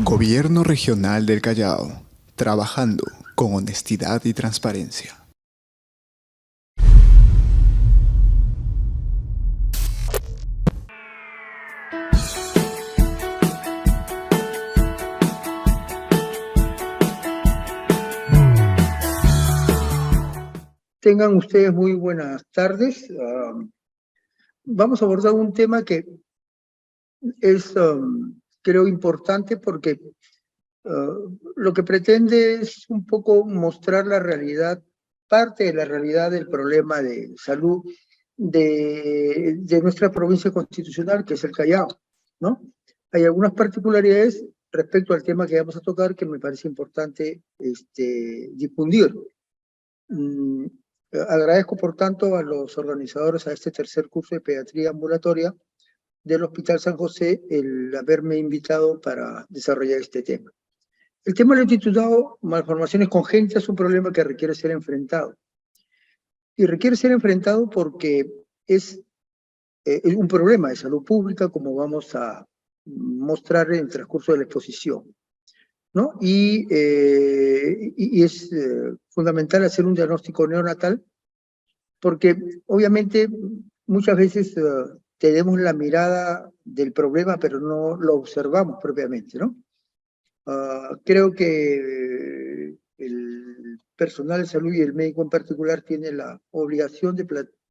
Gobierno Regional del Callao, trabajando con honestidad y transparencia. Tengan ustedes muy buenas tardes. Vamos a abordar un tema que es, creo, importante porque lo que pretende es un poco mostrar la realidad, parte de la realidad del problema de salud de nuestra provincia constitucional, que es el Callao, ¿no? Hay algunas particularidades respecto al tema que vamos a tocar que me parece importante difundir. Agradezco, por tanto, a los organizadores a este tercer curso de pediatría ambulatoria del Hospital San José el haberme invitado para desarrollar este tema. El tema lo he titulado Malformaciones congénitas, un problema que requiere ser enfrentado. Y requiere ser enfrentado porque es un problema de salud pública, como vamos a mostrar en el transcurso de la exposición, ¿no? Y es fundamental hacer un diagnóstico neonatal, porque obviamente muchas veces tenemos la mirada del problema, pero no lo observamos propiamente, ¿no? Creo que el personal de salud y el médico en particular tiene la obligación de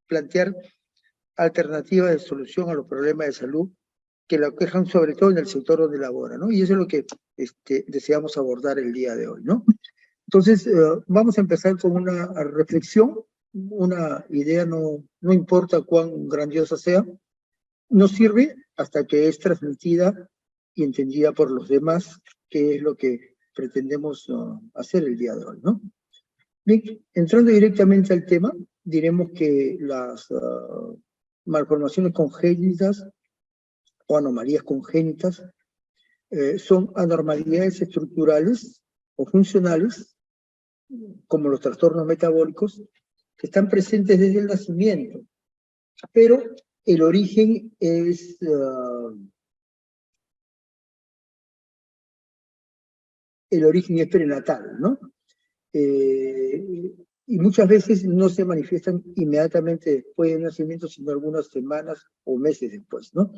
plantear alternativas de solución a los problemas de salud que la aquejan sobre todo en el sector donde labora, ¿no? Y eso es lo que deseamos abordar el día de hoy, ¿no? Entonces, vamos a empezar con una reflexión. Una idea no importa cuán grandiosa sea, nos sirve hasta que es transmitida y entendida por los demás, que es lo que pretendemos hacer el día de hoy, ¿no? Bien, entrando directamente al tema, diremos que las malformaciones congénitas o anomalías congénitas son anormalidades estructurales o funcionales, como los trastornos metabólicos, que están presentes desde el nacimiento, pero el origen es prenatal, ¿no? Y muchas veces no se manifiestan inmediatamente después del nacimiento, sino algunas semanas o meses después, ¿no?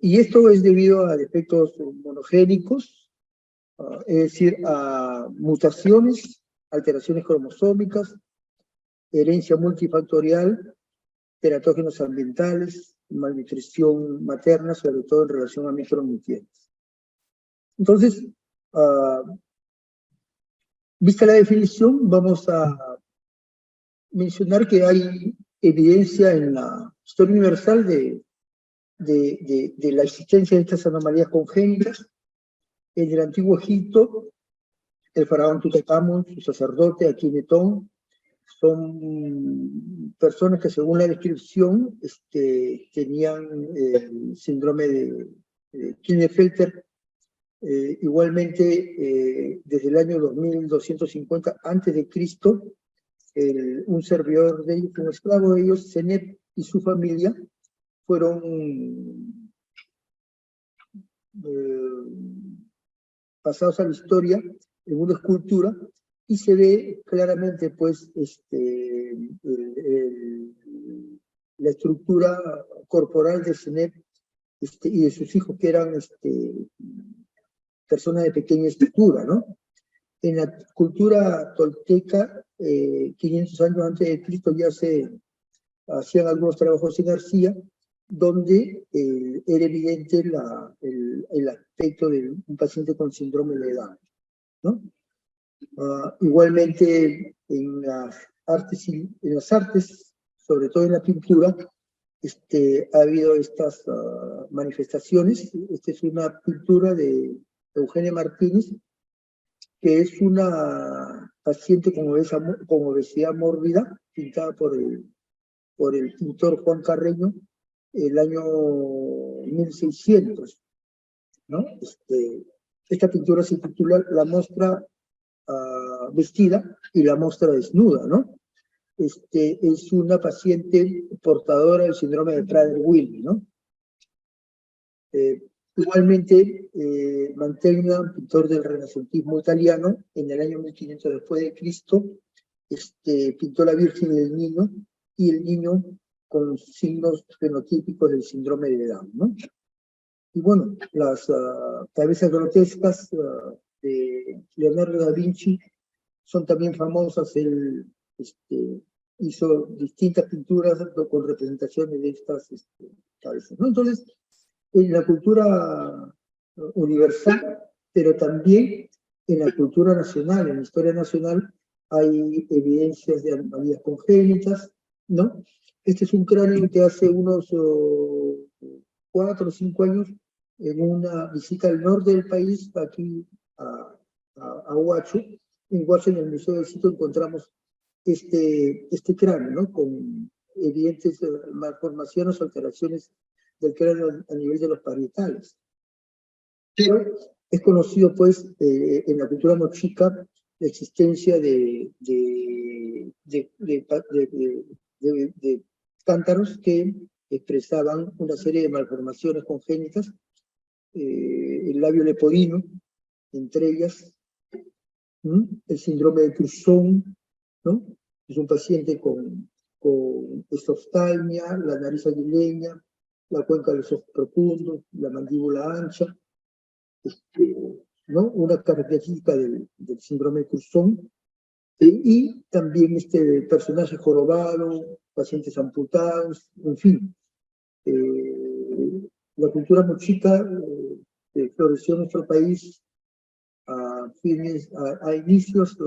Y esto es debido a defectos monogénicos, es decir, a mutaciones, alteraciones cromosómicas, herencia multifactorial, teratógenos ambientales, malnutrición materna, sobre todo en relación a micronutrientes. Entonces, vista la definición, vamos a mencionar que hay evidencia en la historia universal de la existencia de estas anomalías congénitas. En el antiguo Egipto, el faraón Tutankamón, su sacerdote Akenatón, son personas que según la descripción tenían el síndrome de Klinefelter. Igualmente, desde el año 2250 a.C., un servidor de ellos, un esclavo de ellos, Zeneb, y su familia fueron pasados a la historia en una escultura, y se ve claramente pues la estructura corporal de Zeneb y de sus hijos, que eran personas de pequeña estatura, ¿no? En la cultura tolteca, 500 años antes de Cristo, ya se hacían algunos trabajos en arcilla, donde era evidente el aspecto de un paciente con síndrome de Down, ¿no? Igualmente, en las artes, sobre todo en la pintura, ha habido estas manifestaciones. Esta es una pintura de Eugenia Martínez, que es una paciente con obesidad mórbida, pintada por el pintor Juan Carreño el año 1600, ¿no? Esta pintura se titula La Mostra vestida y la mostra desnuda, ¿no? Es una paciente portadora del síndrome de Prader-Willi, ¿no? Igualmente, Mantegna, un pintor del renacentismo italiano, en el año 1500 después de Cristo, pintó la Virgen y el Niño, y el niño con signos fenotípicos del síndrome de Down, ¿no? Y bueno, las cabezas grotescas de Leonardo da Vinci son también famosas. Él hizo distintas pinturas con representaciones de estas cabezas, ¿no? Entonces, en la cultura universal, pero también en la cultura nacional, en la historia nacional, hay evidencias de anomalías congénitas, ¿no? Este es un cráneo que hace unos 4 o 5 años, en una visita al norte del país, aquí a Huacho. En Huacho, en el Museo del Sitio, encontramos este cráneo, ¿no? Con evidentes malformaciones o alteraciones del cráneo a nivel de los parietales. Pero es conocido, pues, en la cultura mochica, la existencia de cántaros que expresaban una serie de malformaciones congénitas, el labio leporino, entre ellas, el síndrome de Cruzón, ¿no? Es un paciente con esoftalmia, la nariz aguileña, la cuenca de los ojos profundos, la mandíbula ancha, ¿no? Una característica del síndrome de Cruzón, y también este personaje jorobado, pacientes amputados, en fin. La cultura mochica floreció en nuestro país a inicios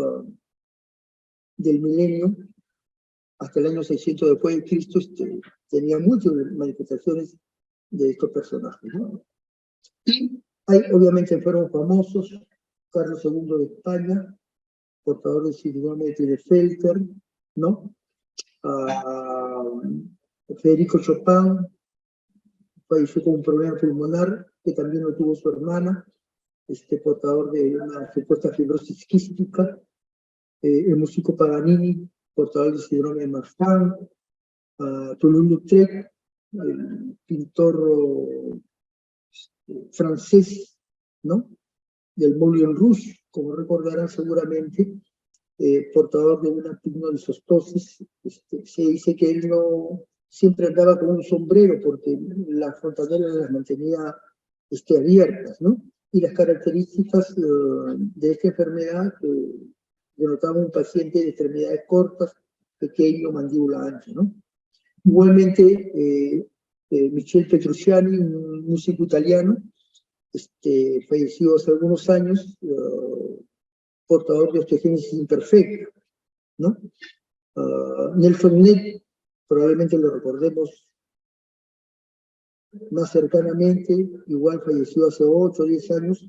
del milenio, hasta el año 600 después de Cristo. Tenía muchas manifestaciones de estos personajes, ¿no? Y hay, obviamente, fueron famosos: Carlos II de España, portador del síndrome de Klinefelter, ¿no? Federico Chopin falleció con un problema pulmonar, que también lo tuvo su hermana, portador de una supuesta fibrosis quística. El músico Paganini, portador del síndrome de Marfan. Toulouse-Lautrec, el pintor francés, ¿no? Del Moulin Rouge, como recordarán seguramente, portador de una pigmalisostosis. Se dice que él no siempre andaba con un sombrero porque las fontanelas las mantenía abiertas, ¿no? Y las características de esta enfermedad denotaba un paciente de extremidades cortas, pequeño, mandíbula ancha, ¿no? Igualmente, Michel Petrucciani, un músico italiano, falleció hace algunos años, portador de osteogénesis imperfecta, ¿no? Nelson Ned, probablemente lo recordemos más cercanamente, igual falleció hace 8 o 10 años,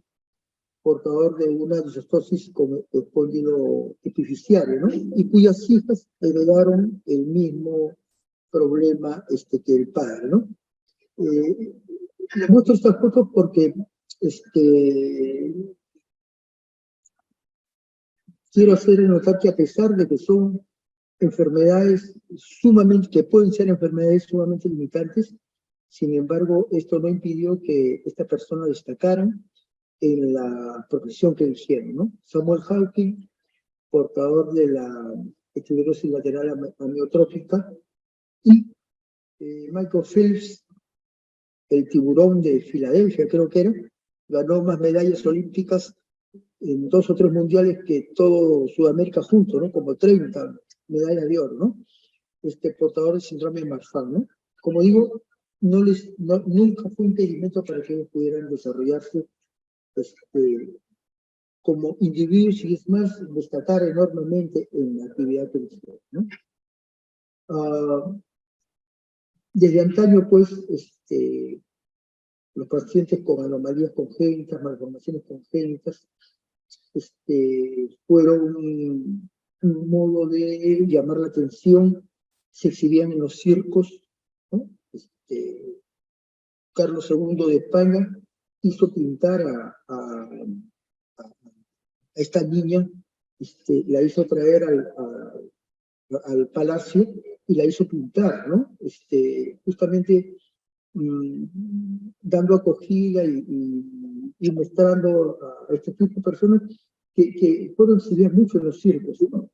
portador de una disostosis con espóndilo epifisiario, ¿no? Y cuyas hijas heredaron el mismo problema que el padre, ¿no? Les muestro estas fotos porque quiero hacer notar que, a pesar de que son enfermedades que pueden ser enfermedades sumamente limitantes, sin embargo, esto no impidió que esta persona destacara en la profesión que hicieron, ¿no? Samuel Hawking, portador de la esclerosis lateral amiotrófica, y Michael Phelps, el tiburón de Filadelfia, creo que era, ganó más medallas olímpicas en 2 o 3 mundiales que todo Sudamérica junto, ¿no? Como 30 medallas de oro, ¿no? Portador del síndrome de Marfan, ¿no? Como digo, nunca fue impedimento para que ellos pudieran desarrollarse como individuos, y es más, destacar enormemente en la actividad política, ¿no? Desde antaño, pues, los pacientes con anomalías congénitas, malformaciones congénitas, fueron un modo de llamar la atención. Se exhibían en los circos, ¿no? Carlos II de España hizo pintar a esta niña, la hizo traer al palacio y la hizo pintar, ¿no? Justamente dando acogida y mostrando a este tipo de personas que fueron exiliadas mucho en los circos, ¿no?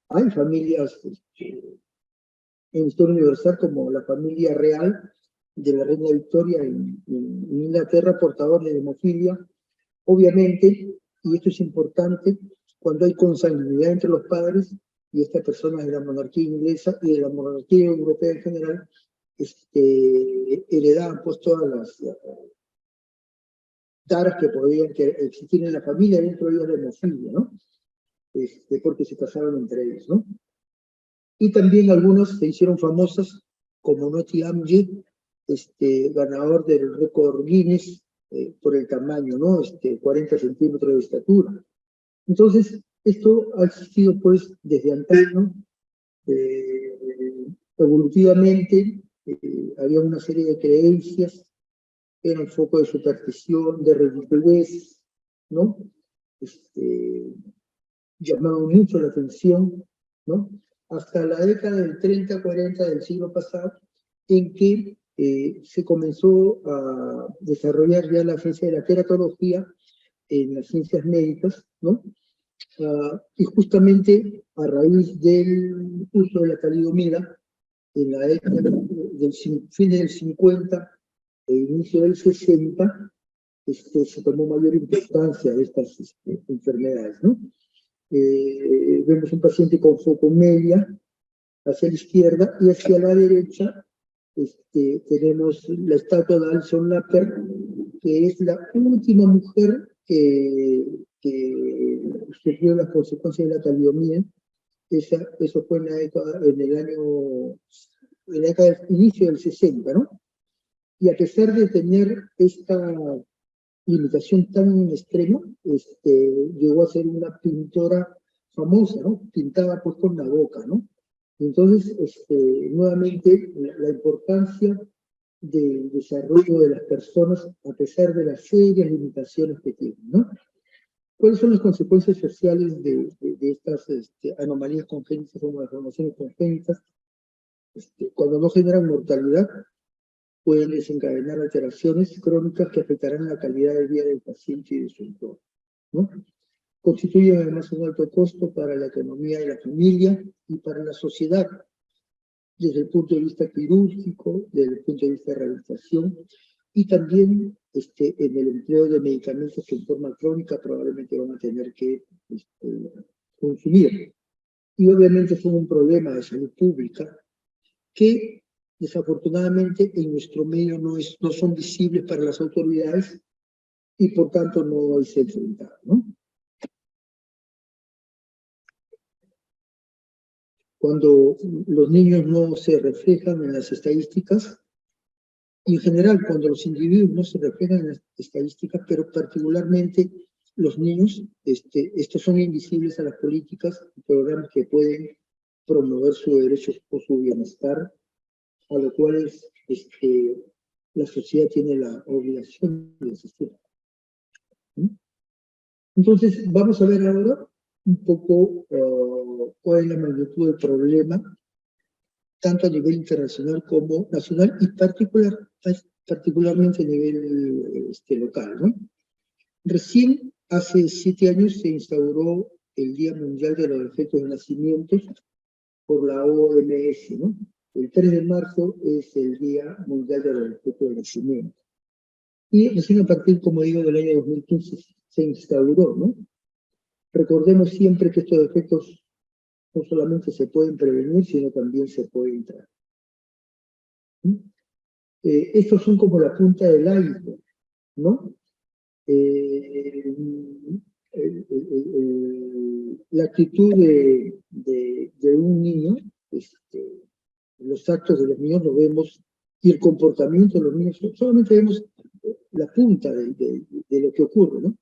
Hay familias en historia universal como la familia real de la reina Victoria en Inglaterra, portador de hemofilia. Obviamente, y esto es importante, cuando hay consanguinidad entre los padres y esta persona de la monarquía inglesa y de la monarquía europea en general, heredaban pues todas las taras que podían existir en la familia, dentro de ellos la hemofilia, ¿no? Porque se casaron entre ellos, ¿no? Y también algunos se hicieron famosas, como Noti Amjad, ganador del récord Guinness por el tamaño, ¿no? 40 centímetros de estatura. Entonces, esto ha existido pues desde antaño, evolutivamente, había una serie de creencias, era un foco de superstición, de ridiculez, ¿no? Llamaban mucho la atención, ¿no? Hasta la década del 30-40 del siglo pasado, en que se comenzó a desarrollar ya la ciencia de la teratología en las ciencias médicas, ¿no? Y justamente a raíz del uso de la talidomida, en la década del fin del 50 e inicio del 60, se tomó mayor importancia de estas enfermedades, ¿no? Vemos un paciente con focomelia hacia la izquierda y hacia la derecha tenemos la estatua de Alison Lapper, que es la última mujer que sufrió las consecuencias de la talidomida. Eso fue en la década, del inicio del 60, ¿no? Y a pesar de tener esta limitación tan extrema, llegó a ser una pintora famosa, ¿no? Pintaba pues con la boca, ¿no? Entonces, nuevamente, la importancia del desarrollo de las personas a pesar de las serias limitaciones que tienen, ¿no? ¿Cuáles son las consecuencias sociales de estas anomalías congénitas o malformaciones congénitas? Cuando no generan mortalidad, pueden desencadenar alteraciones crónicas que afectarán la calidad de vida del paciente y de su entorno, ¿no? Constituyen además un alto costo para la economía de la familia y para la sociedad, desde el punto de vista quirúrgico, desde el punto de vista de rehabilitación, y también en el empleo de medicamentos que en forma crónica probablemente van a tener que consumir. Y obviamente son un problema de salud pública que desafortunadamente en nuestro medio no son visibles para las autoridades y por tanto no se enfrentan, ¿no? Cuando los niños no se reflejan en las estadísticas, y en general cuando los individuos no se reflejan en las estadísticas, pero particularmente los niños, estos son invisibles a las políticas y programas que pueden promover su derecho o su bienestar, a lo cual la sociedad tiene la obligación de asistir. Entonces, vamos a ver ahora un poco cuál es la magnitud del problema, tanto a nivel internacional como nacional y particularmente a nivel local, ¿no? Recién, hace 7 años, se instauró el Día Mundial de los Defectos de Nacimientos por la OMS, ¿no? El 3 de marzo es el Día Mundial de los Defectos de Nacimiento. Y recién a partir, como digo, del año 2015 se instauró, ¿no? Recordemos siempre que estos defectos no solamente se pueden prevenir, sino también se pueden tratar. Estos son como la punta del iceberg, ¿no? La actitud de un niño, los actos de los niños lo vemos, y el comportamiento de los niños, solamente vemos la punta de lo que ocurre, ¿no?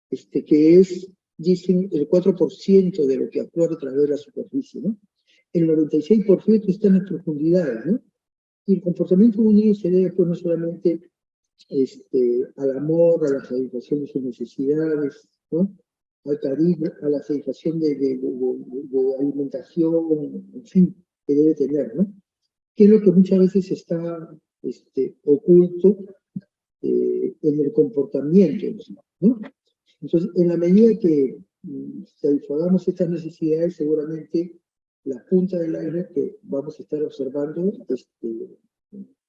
Que es, dicen, el 4% de lo que aflora a través de la superficie, ¿no? El 96% está en las profundidades, ¿no? Y el comportamiento de un niño se debe, pues, no solamente al amor, a la satisfacción de sus necesidades, ¿no? Al cariño, a la satisfacción de alimentación, en fin, que debe tener, ¿no? que es lo que muchas veces está oculto en el comportamiento, ¿no? Entonces, en la medida que satisfagamos estas necesidades, seguramente la punta del aire que vamos a estar observando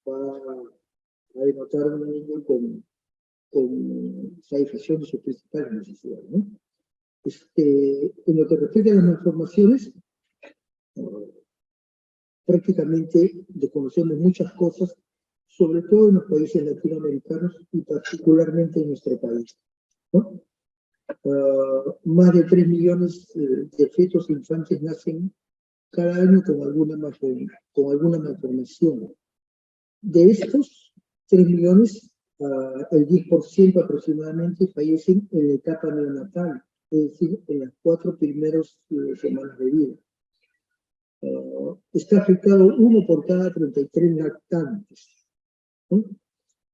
va a denotar un niño con satisfacción de sus principales necesidades, ¿no? En lo que respecta a las malformaciones, prácticamente desconocemos muchas cosas, sobre todo en los países latinoamericanos y particularmente en nuestro país, ¿no? Más de 3 millones de fetos e infantes nacen cada año con alguna malformación. De estos 3 millones, el 10% aproximadamente fallecen en la etapa neonatal, es decir, en las 4 primeras semanas de vida. Está afectado 1 por cada 33 lactantes, ¿no?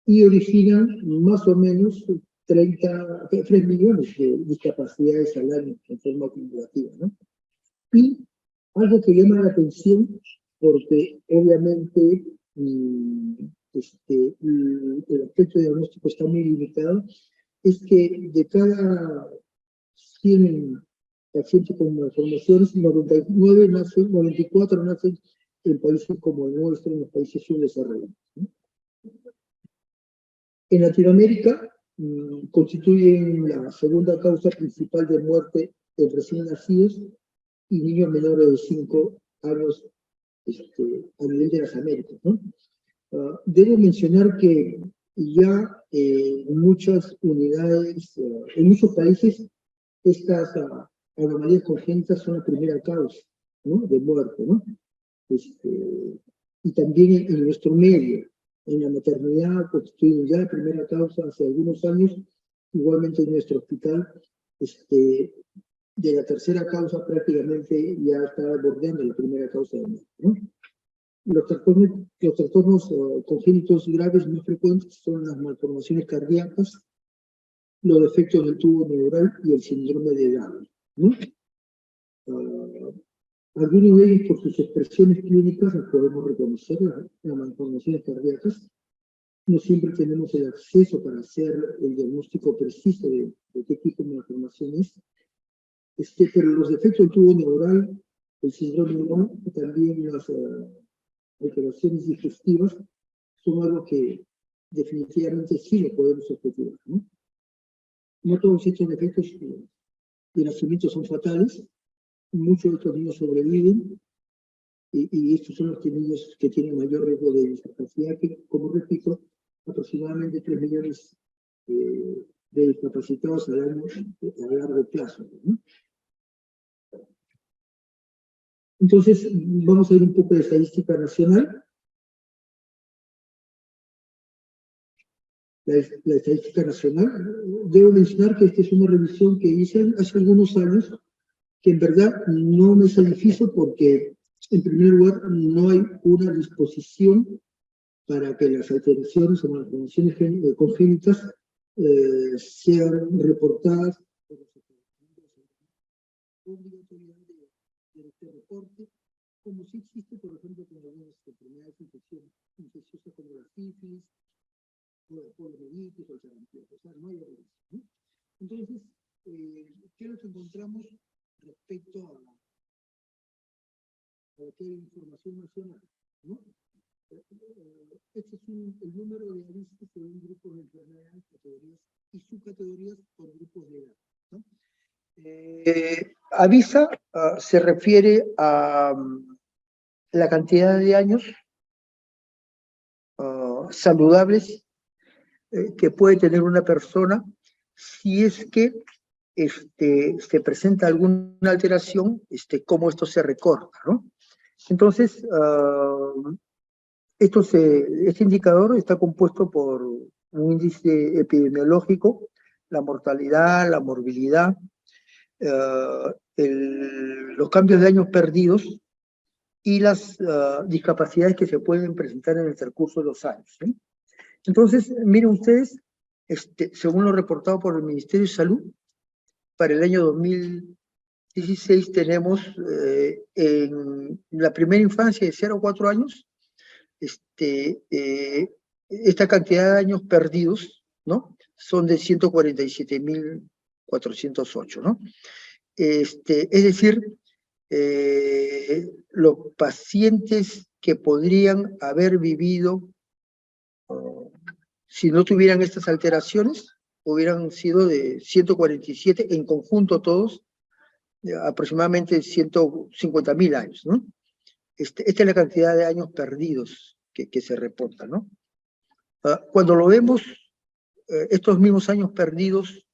Y originan más o menos 3 millones de discapacidades al año en forma acumulativa, ¿no? Y algo que llama la atención, porque obviamente el aspecto diagnóstico está muy limitado, es que de cada 100 pacientes con malformaciones, 94 nacen en países como el nuestro, en los países subdesarrollados, ¿no? En Latinoamérica constituyen la segunda causa principal de muerte en recién nacidos y niños menores de 5 años a nivel de las Américas, ¿no? Debo mencionar que ya en muchas unidades, en muchos países, estas anomalías congénitas son la primera causa, ¿no?, de muerte, ¿no? Y también en nuestro medio, en la maternidad, constituyen ya la primera causa hace algunos años, igualmente en nuestro hospital, de la tercera causa prácticamente ya está bordeando la primera causa de muerte, ¿no? Los trastornos congénitos graves más frecuentes son las malformaciones cardíacas, los defectos del tubo neural y el síndrome de Down, ¿no? Algunos de ellos, por sus expresiones clínicas, las podemos reconocer, las malformaciones cardíacas. No siempre tenemos el acceso para hacer el diagnóstico preciso de qué tipo de malformación es. Pero los defectos del tubo neural, el síndrome de Down y también las alteraciones digestivas son algo que definitivamente sí lo podemos objetivar, ¿no? No todos estos defectos de nacimiento son fatales, muchos de estos niños sobreviven, y estos son los niños que tienen mayor riesgo de discapacidad, que, como repito, aproximadamente 3 millones de discapacitados al año a largo plazo, ¿no? Entonces, vamos a ver un poco de estadística nacional. La estadística nacional, debo mencionar que esta es una revisión que hice hace algunos años, que en verdad no me satisfizo porque, en primer lugar, no hay una disposición para que las alteraciones o malformaciones congénitas sean reportadas por los obligatoriedad de este reporte, como sí existe, por ejemplo, con algunas enfermedades infecciosas como la sífilis, o la poliomielitis o el sarampión. O sea, no hay errores, ¿no? Entonces, ¿qué nos encontramos respecto a lo que es información nacional, ¿no? Este es el número de avistas según grupos de enfermedades, categorías y subcategorías por grupos de edad, ¿no? Avisa se refiere a la cantidad de años saludables que puede tener una persona si es que se presenta alguna alteración, cómo esto se recorta, ¿no? Entonces, este indicador está compuesto por un índice epidemiológico, la mortalidad, la morbilidad, los cambios de años perdidos y las discapacidades que se pueden presentar en el transcurso de los años, ¿sí? Entonces, miren ustedes, según lo reportado por el Ministerio de Salud, para el año 2016 tenemos en la primera infancia de 0 a 4 años esta cantidad de años perdidos, ¿no? Son de 147.408, ¿no? Es decir, los pacientes que podrían haber vivido si no tuvieran estas alteraciones, hubieran sido de 147, en conjunto todos, aproximadamente 150.000 años, ¿no? Esta es la cantidad de años perdidos que se reporta, ¿no? Cuando lo vemos, estos mismos años perdidos,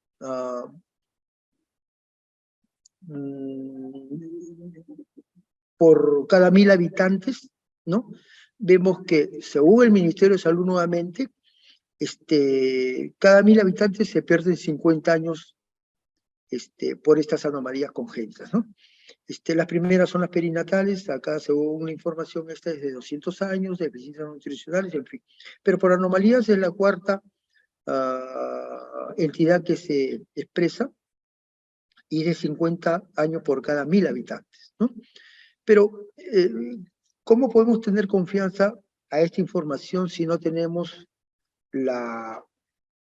por cada 1.000 habitantes, ¿no? Vemos que, según el Ministerio de Salud nuevamente, cada 1.000 habitantes se pierden 50 años por estas anomalías congénitas, ¿no? Las primeras son las perinatales, acá según la información esta es de 200 años, deficiencias nutricionales, en fin. Pero por anomalías es la cuarta entidad que se expresa, y de 50 años por cada 1.000 habitantes, ¿no? Pero, ¿cómo podemos tener confianza a esta información si no tenemos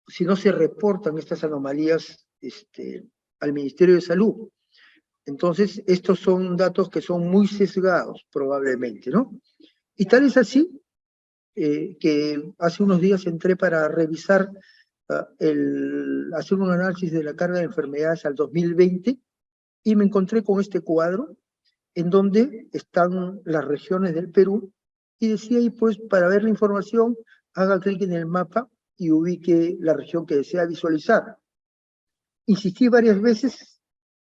si no se reportan estas anomalías al Ministerio de Salud? Entonces, estos son datos que son muy sesgados, probablemente, ¿no? Y tal es así que hace unos días entré para revisar, hacer un análisis de la carga de enfermedades al 2020, y me encontré con este cuadro en donde están las regiones del Perú, y decía ahí, pues, para ver la información, haga clic en el mapa y ubique la región que desea visualizar. Insistí varias veces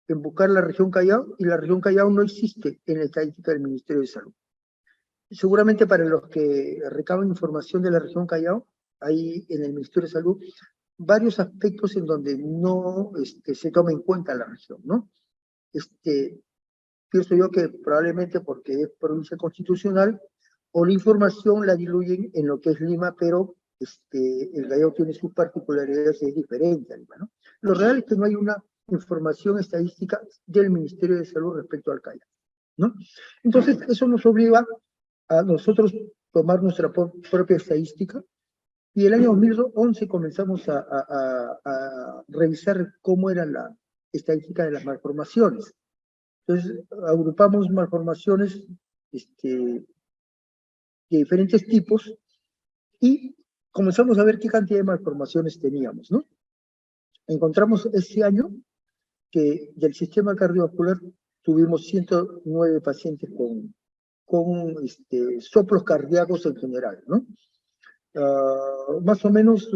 en buscar la región Callao, y la región Callao no existe en la estadística del Ministerio de Salud. Seguramente para los que recaban información de la región Callao, hay en el Ministerio de Salud varios aspectos en donde no se toma en cuenta la región, ¿no? Pienso yo que probablemente porque es provincia constitucional, o la información la diluyen en lo que es Lima, pero el Callao tiene sus particularidades y es diferente a Lima, ¿no? Lo real es que no hay una información estadística del Ministerio de Salud respecto al Callao, ¿no? Entonces, eso nos obliga a nosotros tomar nuestra propia estadística, y el año 2011 comenzamos a revisar cómo era la estadística de las malformaciones. Entonces, agrupamos malformaciones de diferentes tipos, y comenzamos a ver qué cantidad de malformaciones teníamos, ¿no? Encontramos ese año que del sistema cardiovascular tuvimos 109 pacientes con soplos cardíacos en general, ¿no? Más o menos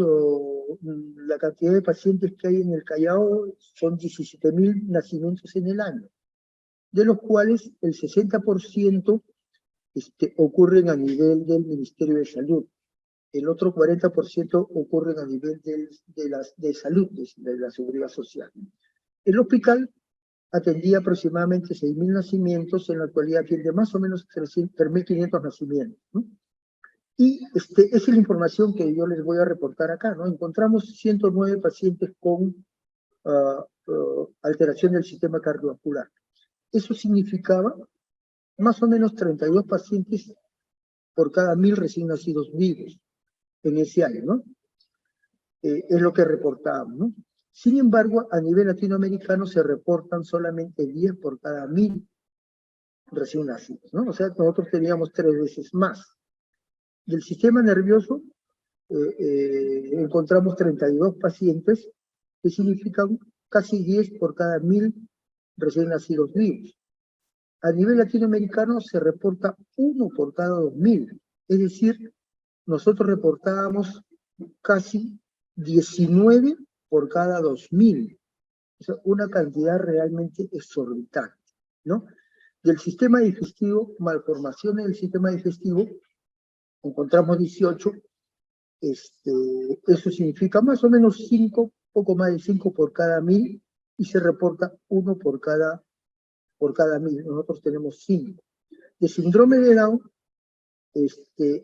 la cantidad de pacientes que hay en el Callao son 17.000 nacimientos en el año, de los cuales el 60% ocurren a nivel del Ministerio de Salud. El otro 40% ocurren a nivel de salud, de la seguridad social. El hospital atendía aproximadamente 6.000 nacimientos, en la actualidad atiende más o menos 3.500 nacimientos, ¿no? Y esa es la información que yo les voy a reportar acá, ¿no? Encontramos 109 pacientes con alteración del sistema cardiovascular. Eso significaba más o menos 32 pacientes por cada 1.000 recién nacidos vivos en ese año, ¿no? Es lo que reportábamos, ¿no? Sin embargo, a nivel latinoamericano se reportan solamente 10 por cada 1.000 recién nacidos, ¿no? O sea, nosotros teníamos 3 veces más. Del sistema nervioso encontramos 32 pacientes, que significan casi 10 por cada 1.000 recién nacidos vivos. A nivel latinoamericano se reporta 1 por cada 2.000, es decir, nosotros reportábamos casi 19 por cada 2.000, o sea, una cantidad realmente exorbitante, ¿no? Del sistema digestivo, malformaciones del sistema digestivo, encontramos 18, eso significa más o menos 5, poco más de 5 por cada 1.000, y se reporta 1 por cada 1.000, nosotros tenemos 5. De síndrome de Down,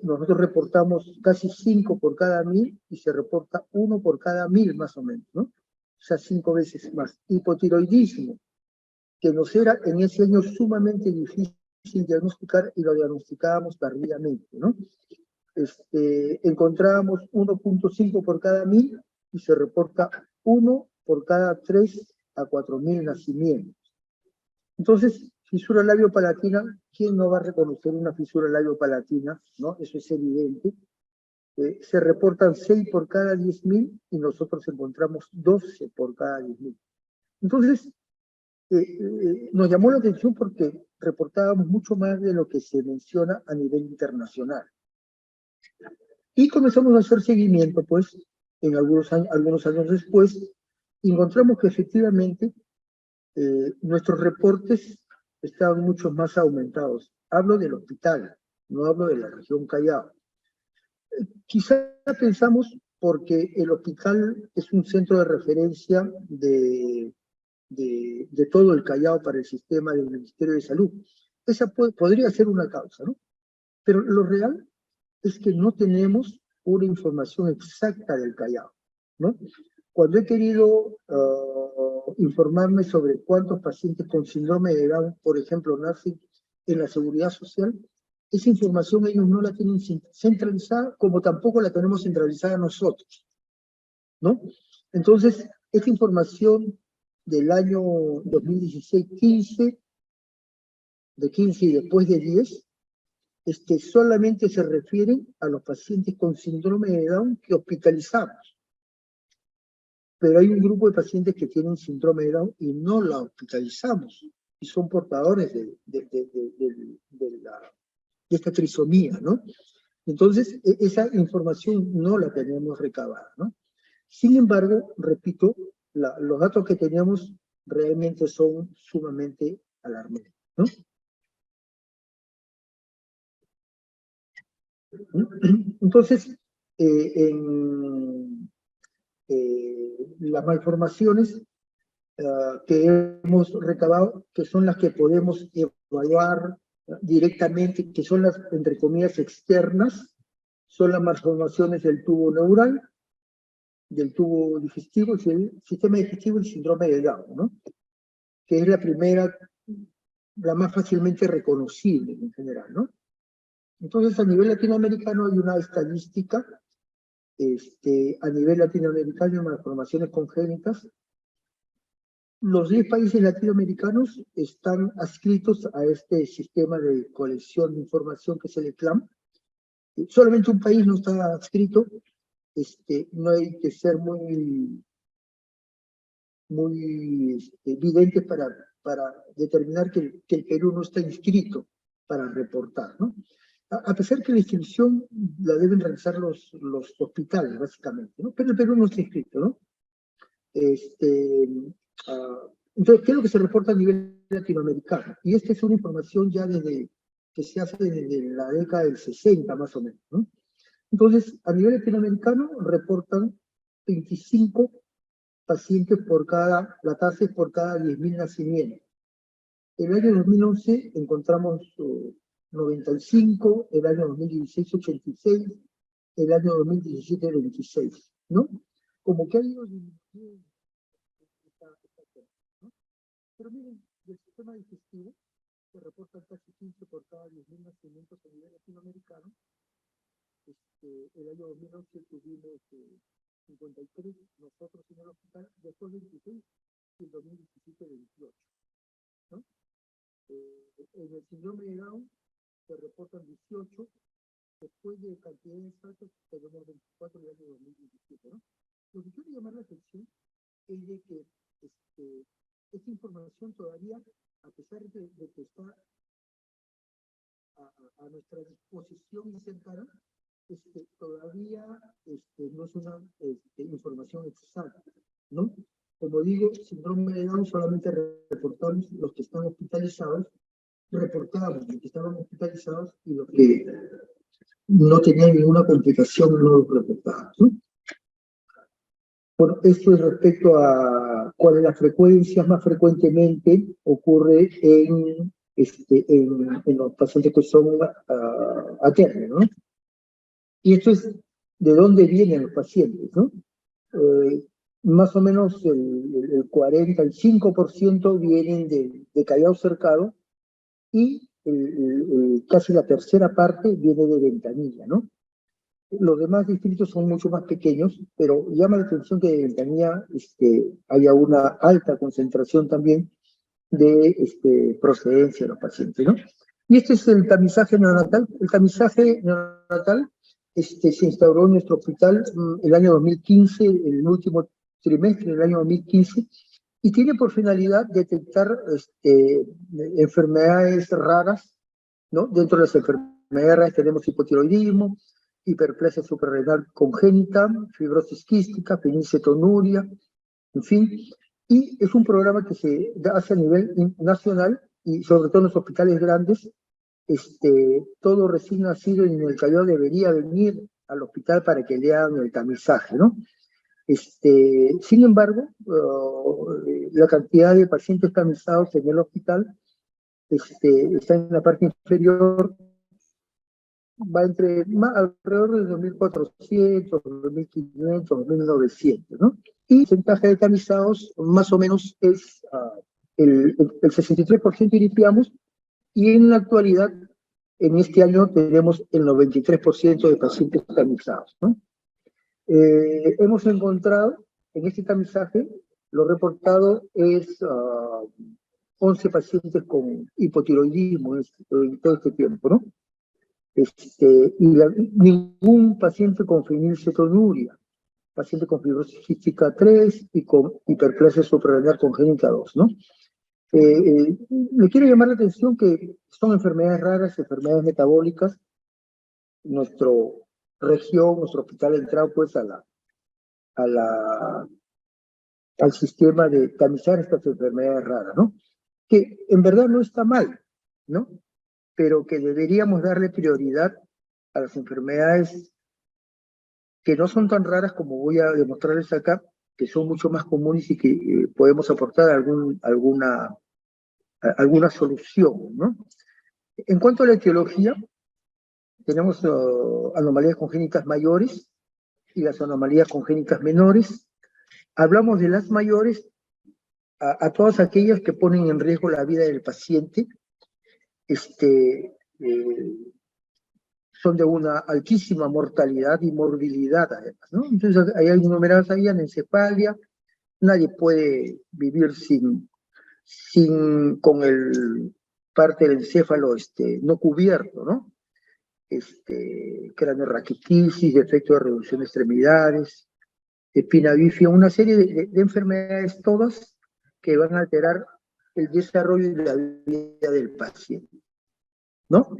nosotros reportamos casi 5 por cada 1.000, y se reporta 1 por cada 1.000 más o menos, ¿no? O sea, 5 veces más. Hipotiroidismo, que nos era en ese año sumamente difícil diagnosticar, y lo diagnosticábamos tardíamente, ¿no? encontrábamos 1.5 por cada 1000 y se reporta 1 por cada 3 a 4000 nacimientos. Entonces, fisura labiopalatina, ¿quién no va a reconocer una fisura labiopalatina? ¿No? Eso es evidente. Se reportan 6 por cada 10.000 y nosotros encontramos 12 por cada 10.000. Entonces, nos llamó la atención porque reportábamos mucho más de lo que se menciona a nivel internacional. Y comenzamos a hacer seguimiento, pues, en algunos años después, y encontramos que efectivamente nuestros reportes estaban mucho más aumentados. Hablo del hospital, no hablo de la región Callao. Quizá pensamos porque el hospital es un centro de referencia de todo el Callao para el sistema del Ministerio de Salud. Esa podría ser una causa, ¿no? Pero lo real es que no tenemos una información exacta del Callao, ¿no? Cuando he querido informarme sobre cuántos pacientes con síndrome de Down, por ejemplo, nacen en la seguridad social, esa información ellos no la tienen centralizada, como tampoco la tenemos centralizada nosotros, ¿no? Entonces, esta información del año 2016-15, de 15 y después de 10, solamente se refieren a los pacientes con síndrome de Down que hospitalizamos. Pero hay un grupo de pacientes que tienen síndrome de Down y no la hospitalizamos, y son portadores de esta trisomía, ¿no? Entonces, esa información no la tenemos recabada, ¿no? Sin embargo, repito, los datos que teníamos realmente son sumamente alarmantes, ¿no? Entonces, las malformaciones que hemos recabado, que son las que podemos evaluar directamente, que son las, entre comillas, externas, son las malformaciones del tubo neural, del tubo digestivo, el sistema digestivo y el síndrome de Down, ¿no? Que es la primera, la más fácilmente reconocible en general, ¿no? Entonces, a nivel latinoamericano hay una estadística, a nivel latinoamericano hay malformaciones congénitas. Los 10 países latinoamericanos están adscritos a este sistema de colección de información que es el ECLAM. Solamente un país no está adscrito. No hay que ser muy evidente para determinar que el Perú no está inscrito para reportar, ¿no? A pesar que la inscripción la deben realizar los hospitales, básicamente, ¿no? Pero el Perú no está inscrito, ¿no? Entonces, ¿qué es lo que se reporta a nivel latinoamericano? Y esta es una información ya que se hace desde la década del 60, más o menos, ¿no? Entonces, a nivel latinoamericano reportan 25 pacientes la tasa es por cada 10.000 nacimientos. En el año 2011 encontramos 95, el año 2016 86, el año 2017 26, ¿no? Como que ha ido disminuyendo esta ¿no? Pero miren, del sistema digestivo se reportan casi 15 por cada 10.000 nacimientos a nivel latinoamericano. El año 2011 tuvimos 53, nosotros en el hospital, después 26 y el 2017 28, ¿no? En el síndrome de Down se reportan 18, después de cantidades exactas tenemos 24 del año 2017, ¿no? Lo que quiero llamar la atención es de que esta información todavía, a pesar de que está a nuestra disposición y cercana, todavía no es una información exacta, ¿no? Como digo, síndrome de Down solamente reportamos los que están hospitalizados, reportamos los que estaban hospitalizados y los que no tenían ninguna complicación no los reportábamos, ¿no? Bueno, esto es respecto a cuál es la frecuencia, más frecuentemente ocurre en los pacientes que son a término, ¿no? Y esto es de dónde vienen los pacientes, ¿no? Más o menos el 45% vienen de Callao Cercado y casi la tercera parte viene de Ventanilla, ¿no? Los demás distritos son mucho más pequeños, pero llama la atención que en Ventanilla haya una alta concentración también de procedencia de los pacientes, ¿no? Y este es el tamizaje neonatal. El tamizaje neonatal se instauró en nuestro hospital el año 2015, el último trimestre del año 2015, y tiene por finalidad detectar enfermedades raras, ¿no? Dentro de las enfermedades raras tenemos hipotiroidismo, hiperplasia suprarrenal congénita, fibrosis quística, fenilcetonuria, en fin, y es un programa que se hace a nivel nacional y sobre todo en los hospitales grandes. Todo recién nacido en el Callao debería venir al hospital para que le hagan el tamizaje, ¿no? Sin embargo, la cantidad de pacientes tamizados en el hospital está en la parte inferior, va alrededor de 2.400, 2.500, 2.900, ¿no? Y el porcentaje de tamizados más o menos es el 63% limpiamos, y en la actualidad, en este año, tenemos el 93% de pacientes tamizados, ¿no? Hemos encontrado en este tamizaje, lo reportado es 11 pacientes con hipotiroidismo en todo este tiempo, ¿no? Ningún paciente con fenilcetonuria, paciente con fibrosis quística 3 y con hiperplasia suprarrenal congénita 2, ¿no? Le quiero llamar la atención que son enfermedades raras, enfermedades metabólicas. Nuestra región, nuestro hospital ha entrado pues al sistema de tamizar estas enfermedades raras, ¿no? Que en verdad no está mal, ¿no? Pero que deberíamos darle prioridad a las enfermedades que no son tan raras como voy a demostrarles acá, que son mucho más comunes y que podemos aportar alguna solución, ¿no? En cuanto a la etiología, tenemos anomalías congénitas mayores y las anomalías congénitas menores. Hablamos de las mayores a todas aquellas que ponen en riesgo la vida del paciente, son de una altísima mortalidad y morbilidad además, ¿no? Entonces hay enumeradas ahí anencefalia, nadie puede vivir con el parte del encéfalo no cubierto, ¿no? Craneorraquitisis, defecto de reducción de extremidades, espina bífida, una serie de enfermedades todas que van a alterar el desarrollo y la vida del paciente, ¿no?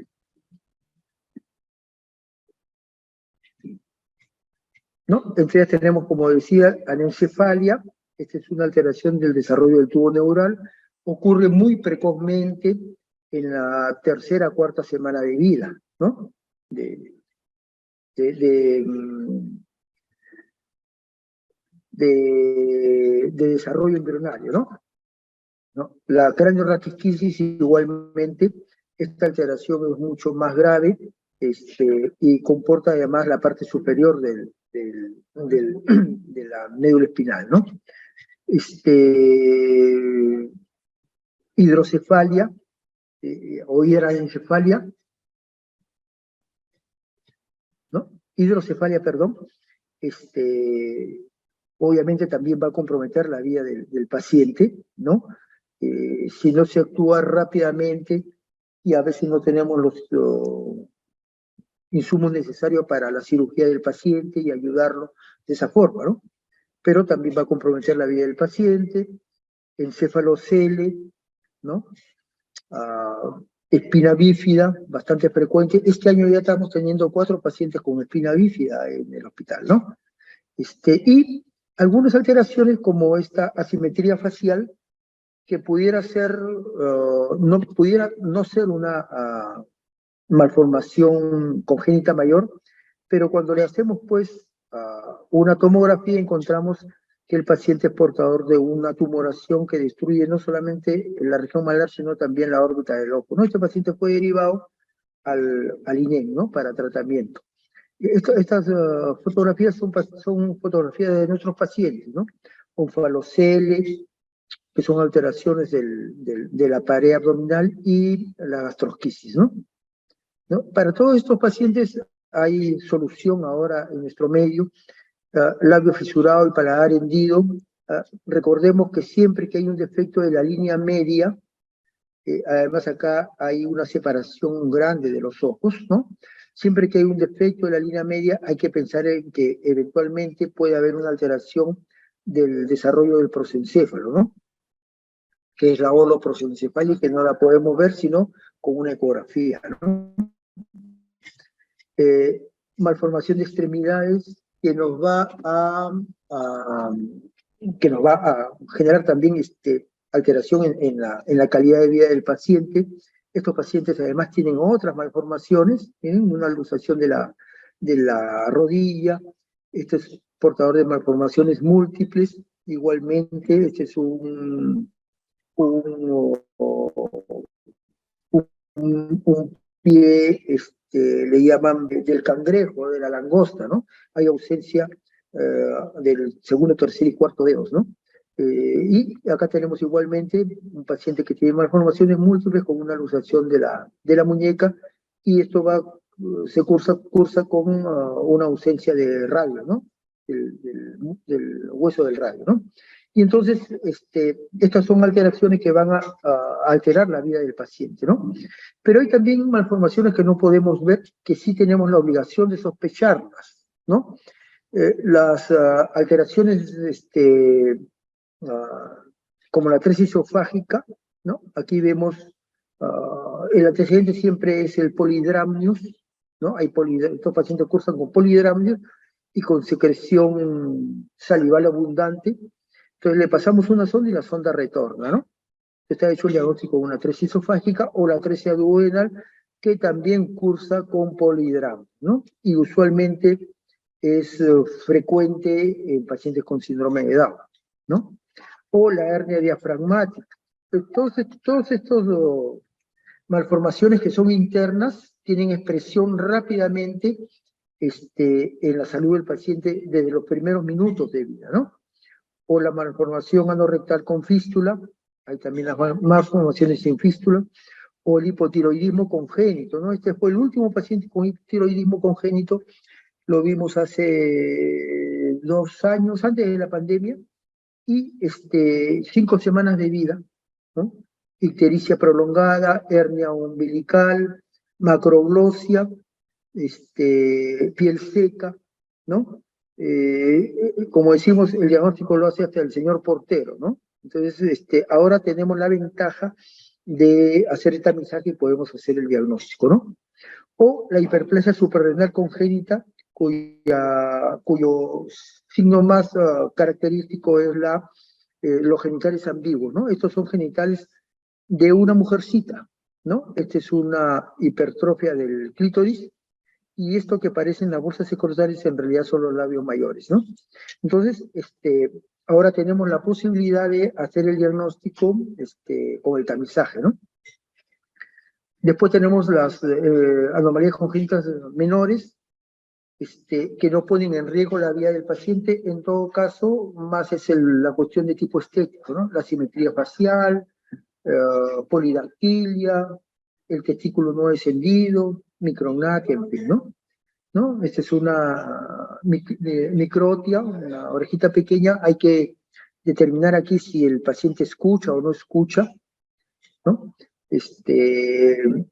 ¿No? Entre ellas tenemos, como decía, anencefalia. Esta es una alteración del desarrollo del tubo neural, ocurre muy precozmente en la tercera o cuarta semana de vida, ¿no? De desarrollo embrionario, ¿no? La craneorraquitis igualmente, esta alteración es mucho más grave y comporta además la parte superior de la médula espinal, ¿no? Hidrocefalia o hidranencefalia, ¿no? Hidrocefalia, perdón, obviamente también va a comprometer la vida del paciente, ¿no? Si no se actúa rápidamente y a veces no tenemos los insumos necesarios para la cirugía del paciente y ayudarlo de esa forma, ¿no? Pero también va a comprometer la vida del paciente, encéfalocele, ¿no? Espina bífida, bastante frecuente. Este año ya estamos teniendo 4 pacientes con espina bífida en el hospital, ¿no? Y algunas alteraciones como esta asimetría facial que pudiera no ser una malformación congénita mayor, pero cuando le hacemos pues una tomografía encontramos que el paciente es portador de una tumoración que destruye no solamente la región malar, sino también la órbita del ojo, ¿no? Este paciente fue derivado al INEM, ¿no? Para tratamiento. Estas fotografías son fotografías de nuestros pacientes, ¿no? Onfaloceles, que son alteraciones de la pared abdominal, y la gastrosquisis, ¿no? Para todos estos pacientes hay solución ahora en nuestro medio, labio fisurado y paladar hendido. Recordemos que siempre que hay un defecto de la línea media, además acá hay una separación grande de los ojos, ¿no? Siempre que hay un defecto de la línea media, hay que pensar en que eventualmente puede haber una alteración del desarrollo del prosencéfalo, ¿no? Que es la holoprosencefalia y que no la podemos ver sino con una ecografía, ¿no? Malformación de extremidades que nos va a generar también alteración en la calidad de vida del paciente. Estos pacientes además tienen otras malformaciones, una luxación de la rodilla, este es portador de malformaciones múltiples, igualmente este es un pie, le llaman del cangrejo, de la langosta, ¿no? Hay ausencia del segundo, tercer y cuarto dedos, ¿no? Y acá tenemos igualmente un paciente que tiene malformaciones múltiples con una luxación de la muñeca, y esto se cursa con una ausencia de radio, ¿no? Del hueso del radio, ¿no? Y entonces, estas son alteraciones que van a alterar la vida del paciente, ¿no? Pero hay también malformaciones que no podemos ver, que sí tenemos la obligación de sospecharlas, ¿no? Las alteraciones, como la atresia esofágica, ¿no? Aquí vemos, el antecedente siempre es el polidramnios, ¿no? Estos pacientes cursan con polidramnios y con secreción salival abundante. Entonces le pasamos una sonda y la sonda retorna, ¿no? Está hecho el diagnóstico con una atresia esofágica o la atresia duodenal, que también cursa con polidramnios, ¿no? Y usualmente es frecuente en pacientes con síndrome de Down, ¿no? O la hernia diafragmática. Entonces, todos estos malformaciones que son internas tienen expresión rápidamente en la salud del paciente desde los primeros minutos de vida, ¿no? O la malformación anorrectal con fístula, hay también las malformaciones sin fístula, o el hipotiroidismo congénito, ¿no? Este fue el último paciente con hipotiroidismo congénito, lo vimos hace 2 años, antes de la pandemia, y 5 semanas de vida, ¿no? Ictericia prolongada, hernia umbilical, macroglosia, piel seca, ¿no? Como decimos, el diagnóstico lo hace hasta el señor portero, ¿no? Entonces, ahora tenemos la ventaja de hacer el tamizaje y podemos hacer el diagnóstico, ¿no? O la hiperplasia suprarrenal congénita, cuyo signo más característico es los genitales ambiguos, ¿no? Estos son genitales de una mujercita, ¿no? Esta es una hipertrofia del clítoris, y esto que parecen las bolsas escrotales en realidad son los labios mayores, ¿no? Entonces, ahora tenemos la posibilidad de hacer el diagnóstico con el tamizaje, ¿no? Después tenemos las anomalías congénitas menores, que no ponen en riesgo la vida del paciente. En todo caso, más es la cuestión de tipo estético, ¿no? La simetría facial, polidactilia, el testículo no descendido, micrognatia, en fin, ¿no? Esta es una microtia, una orejita pequeña. Hay que determinar aquí si el paciente escucha o no escucha, ¿no?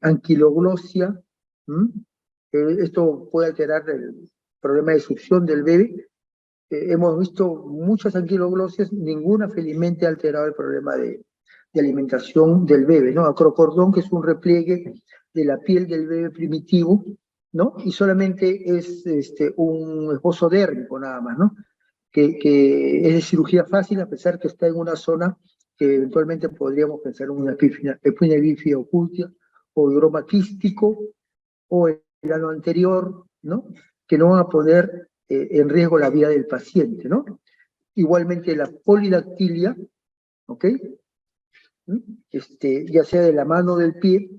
Anquiloglosia, esto puede alterar el problema de succión del bebé. Hemos visto muchas anquiloglosias, ninguna felizmente ha alterado el problema de alimentación del bebé, ¿no? Acrocordón, que es un repliegue de la piel del bebé primitivo, ¿no? Y solamente es un esbozo dérmico nada más, ¿no? Que es de cirugía fácil, a pesar que está en una zona que eventualmente podríamos pensar en una epinia bífida oculta, o higroma quístico, o el ano anterior, ¿no? Que no van a poner en riesgo la vida del paciente, ¿no? Igualmente la polidactilia, ¿ok? Ya sea de la mano o del pie,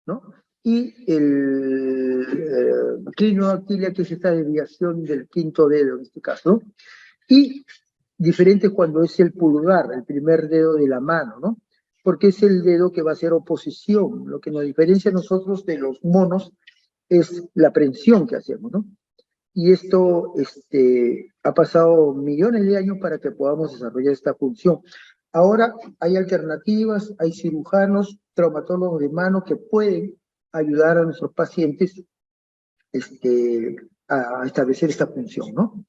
¿no? Y el clinodactilia, que es esta desviación del quinto dedo en este caso, ¿no? Y diferente cuando es el pulgar, el primer dedo de la mano, ¿no? Porque es el dedo que va a hacer oposición. Lo que nos diferencia a nosotros de los monos es la prevención que hacemos, ¿no? Y esto ha pasado millones de años para que podamos desarrollar esta función. Ahora hay alternativas, hay cirujanos, traumatólogos de mano que pueden ayudar a nuestros pacientes a establecer esta función, ¿no?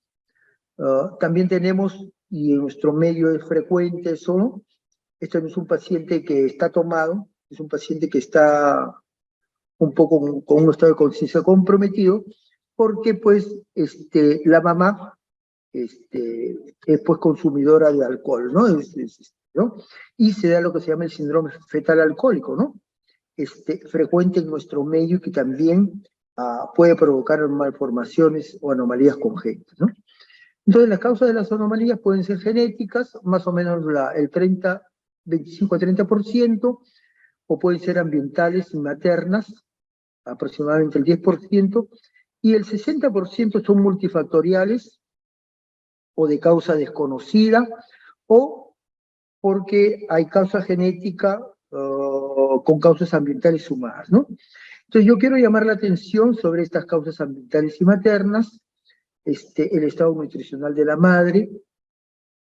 También tenemos, y en nuestro medio es frecuente eso, ¿no? Este no es un paciente que está tomado, es un paciente que está un poco con un estado de conciencia comprometido, porque pues la mamá es pues consumidora de alcohol, ¿no? ¿no? Y se da lo que se llama el síndrome fetal alcohólico, ¿no? Frecuente en nuestro medio, que también puede provocar malformaciones o anomalías congénitas, ¿no? Entonces, las causas de las anomalías pueden ser genéticas, más o menos el 25 a 30%, o pueden ser ambientales y maternas, aproximadamente el 10%, y el 60% son multifactoriales o de causa desconocida, o porque hay causa genética con causas ambientales sumadas, ¿no? Entonces yo quiero llamar la atención sobre estas causas ambientales y maternas, el estado nutricional de la madre,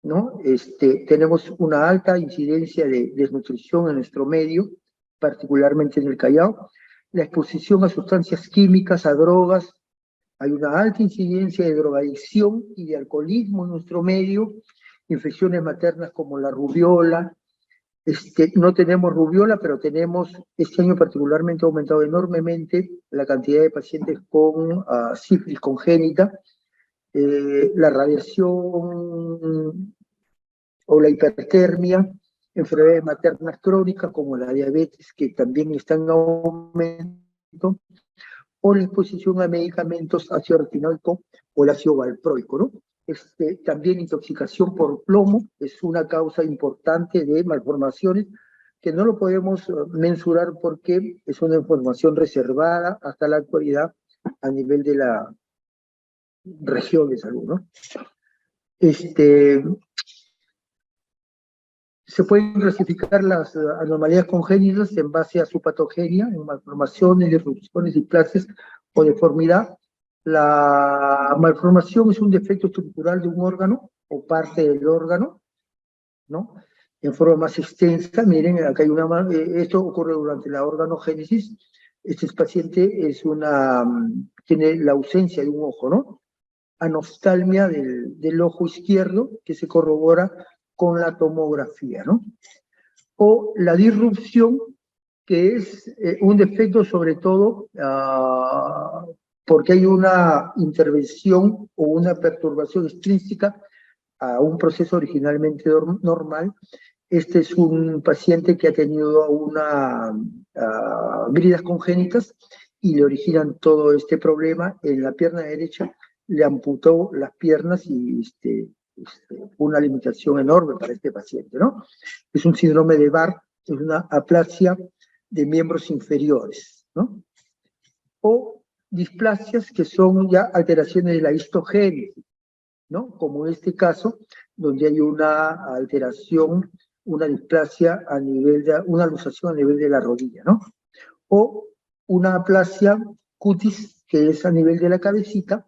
¿no? Tenemos una alta incidencia de desnutrición en nuestro medio, particularmente en el Callao, la exposición a sustancias químicas, a drogas, hay una alta incidencia de drogadicción y de alcoholismo en nuestro medio, infecciones maternas como la rubiola. No tenemos rubiola, pero tenemos, este año particularmente ha aumentado enormemente la cantidad de pacientes con sífilis congénita, la radiación o la hipertermia, enfermedades maternas crónicas como la diabetes, que también están en aumento, o la exposición a medicamentos ácido retinoico o el ácido valproico, ¿no? También intoxicación por plomo es una causa importante de malformaciones que no lo podemos mensurar porque es una información reservada hasta la actualidad a nivel de la región de salud, ¿no? Se pueden clasificar las anomalías congénitas en base a su patogenia, en malformaciones, disrupciones, displasias o deformidad. La malformación es un defecto estructural de un órgano o parte del órgano, ¿no? En forma más extensa, miren, acá hay esto ocurre durante la organogénesis. Este paciente tiene la ausencia de un ojo, ¿no? Anostalmia del ojo izquierdo, que se corrobora con la tomografía, ¿no? O la disrupción, que es un defecto sobre todo porque hay una intervención o una perturbación extrínseca a un proceso originalmente normal. Este es un paciente que ha tenido bridas congénitas y le originan todo este problema. En la pierna derecha le amputó las piernas y una limitación enorme para este paciente, ¿no? Es un síndrome de Barr, es una aplasia de miembros inferiores, ¿no? O displasias que son ya alteraciones de la histogénesis, ¿no? Como en este caso, donde hay una alteración, una displasia a nivel de, una luxación a nivel de la rodilla, ¿no? O una aplasia cutis, que es a nivel de la cabecita,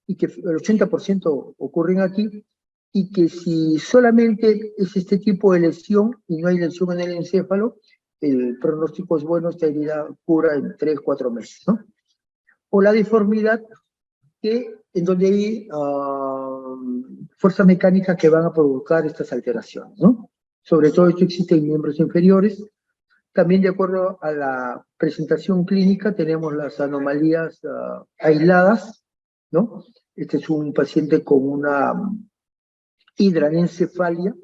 y que el 80% ocurren aquí, y que si solamente es este tipo de lesión y no hay lesión en el encéfalo, el pronóstico es bueno, esta herida cura en 3-4 meses, ¿no? O la deformidad, en donde hay fuerzas mecánicas que van a provocar estas alteraciones, ¿no? Sobre todo esto existe en miembros inferiores. También de acuerdo a la presentación clínica tenemos las anomalías aisladas, ¿no? Este es un paciente con una hidranencefalia.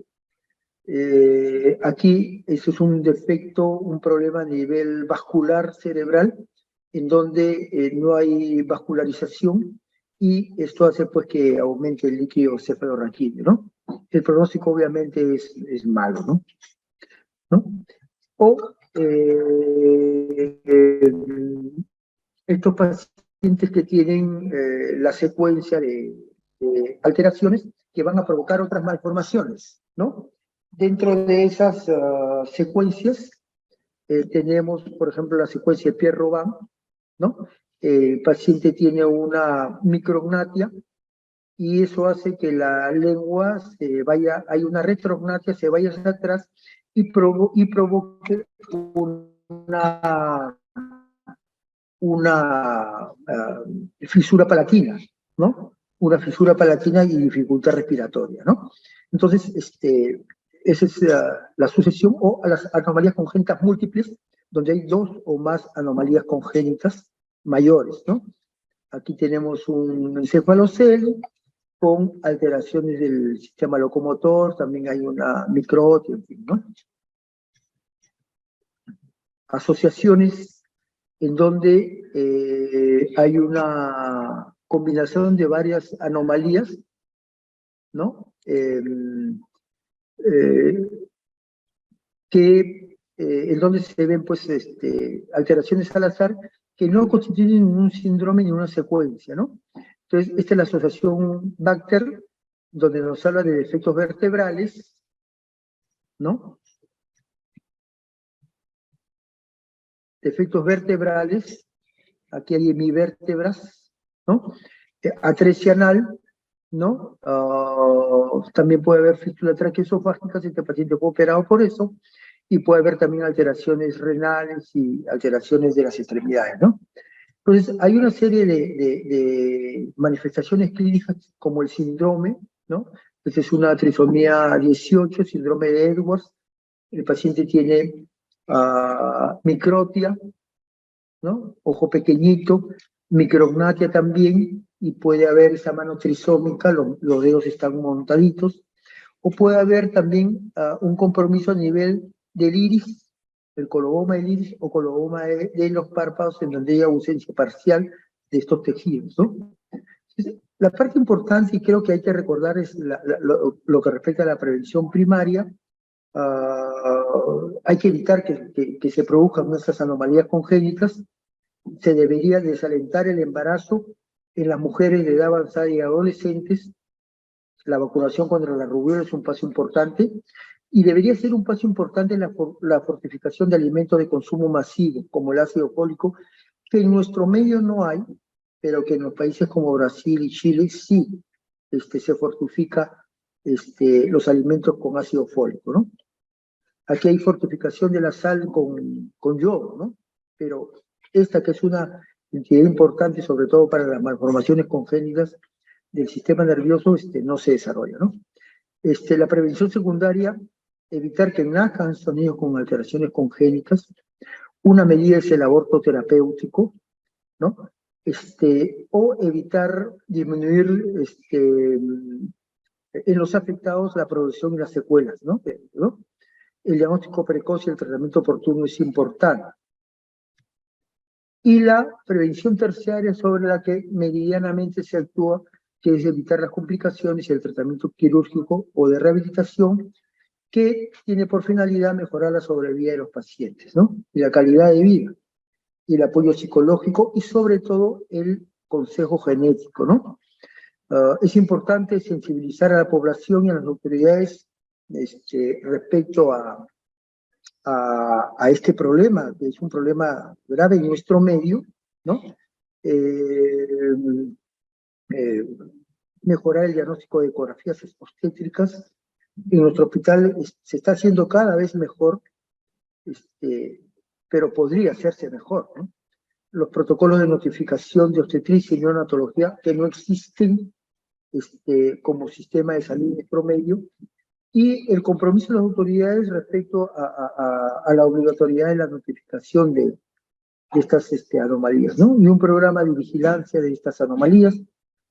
Aquí eso es un defecto, un problema a nivel vascular cerebral, en donde no hay vascularización, y esto hace pues que aumente el líquido cefalorraquídeo, ¿no? El pronóstico obviamente es malo, ¿no? O estos pacientes que tienen la secuencia de alteraciones que van a provocar otras malformaciones, ¿no? Dentro de esas secuencias tenemos, por ejemplo, la secuencia de Pierre-Robin, ¿no? el paciente tiene una micrognatia y eso hace que la lengua hay una retrognatia, se vaya hacia atrás y provoque una fisura palatina, ¿no? Una fisura palatina y dificultad respiratoria, ¿no? Entonces, esa es la sucesión o a las anomalías congénitas múltiples, donde hay 2 o más anomalías congénitas mayores, ¿no? Aquí tenemos un encefalocele con alteraciones del sistema locomotor, también hay una microtia, en fin, ¿no? Asociaciones en donde hay una combinación de varias anomalías, ¿no? En donde se ven pues alteraciones al azar que no constituyen un síndrome ni una secuencia, ¿no? Entonces, esta es la asociación Bacter, donde nos habla de defectos vertebrales, ¿no? Defectos vertebrales, aquí hay hemivértebras, ¿no? Atresia anal, ¿no? También puede haber fístula traqueoesofágica si este paciente fue operado por eso, y puede haber también alteraciones renales y alteraciones de las extremidades, ¿no? Entonces, hay una serie de manifestaciones clínicas como el síndrome, ¿no? Esta es una trisomía 18, síndrome de Edwards. El paciente tiene microtia, ¿no? Ojo pequeñito, micrognatia también, y puede haber esa mano trisómica, los dedos están montaditos, o puede haber también un compromiso a nivel del iris, el coloboma del iris o coloboma de los párpados, en donde hay ausencia parcial de estos tejidos, ¿no? La parte importante, y creo que hay que recordar, es lo que respecta a la prevención primaria. Hay que evitar que se produzcan nuestras anomalías congénitas. Se debería desalentar el embarazo en las mujeres de edad avanzada y adolescentes. La vacunación contra la rubiola es un paso importante y debería ser un paso importante en la fortificación de alimentos de consumo masivo, como el ácido fólico, que en nuestro medio no hay, pero que en los países como Brasil y Chile sí se fortifica los alimentos con ácido fólico, ¿no? Aquí hay fortificación de la sal con yodo, ¿no? Pero esta que es una entidad importante, sobre todo para las malformaciones congénitas del sistema nervioso, no se desarrolla, ¿no? La prevención secundaria, evitar que nazcan estos niños con alteraciones congénitas. Una medida es el aborto terapéutico, ¿no? O evitar disminuir en los afectados la producción y las secuelas, ¿no? El diagnóstico precoz y el tratamiento oportuno es importante. Y la prevención terciaria sobre la que meridianamente se actúa, que es evitar las complicaciones y el tratamiento quirúrgico o de rehabilitación, que tiene por finalidad mejorar la sobrevida de los pacientes, ¿no? Y la calidad de vida, y el apoyo psicológico, y sobre todo el consejo genético, ¿no? Es importante sensibilizar a la población y a las autoridades respecto a este problema, que es un problema grave en nuestro medio, ¿no? Mejorar el diagnóstico de ecografías obstétricas. En nuestro hospital se está haciendo cada vez mejor, pero podría hacerse mejor, ¿no? Los protocolos de notificación de obstetricia y neonatología que no existen como sistema de salud en nuestro medio, y el compromiso de las autoridades respecto a la obligatoriedad de la notificación de estas anomalías, ¿no? Y un programa de vigilancia de estas anomalías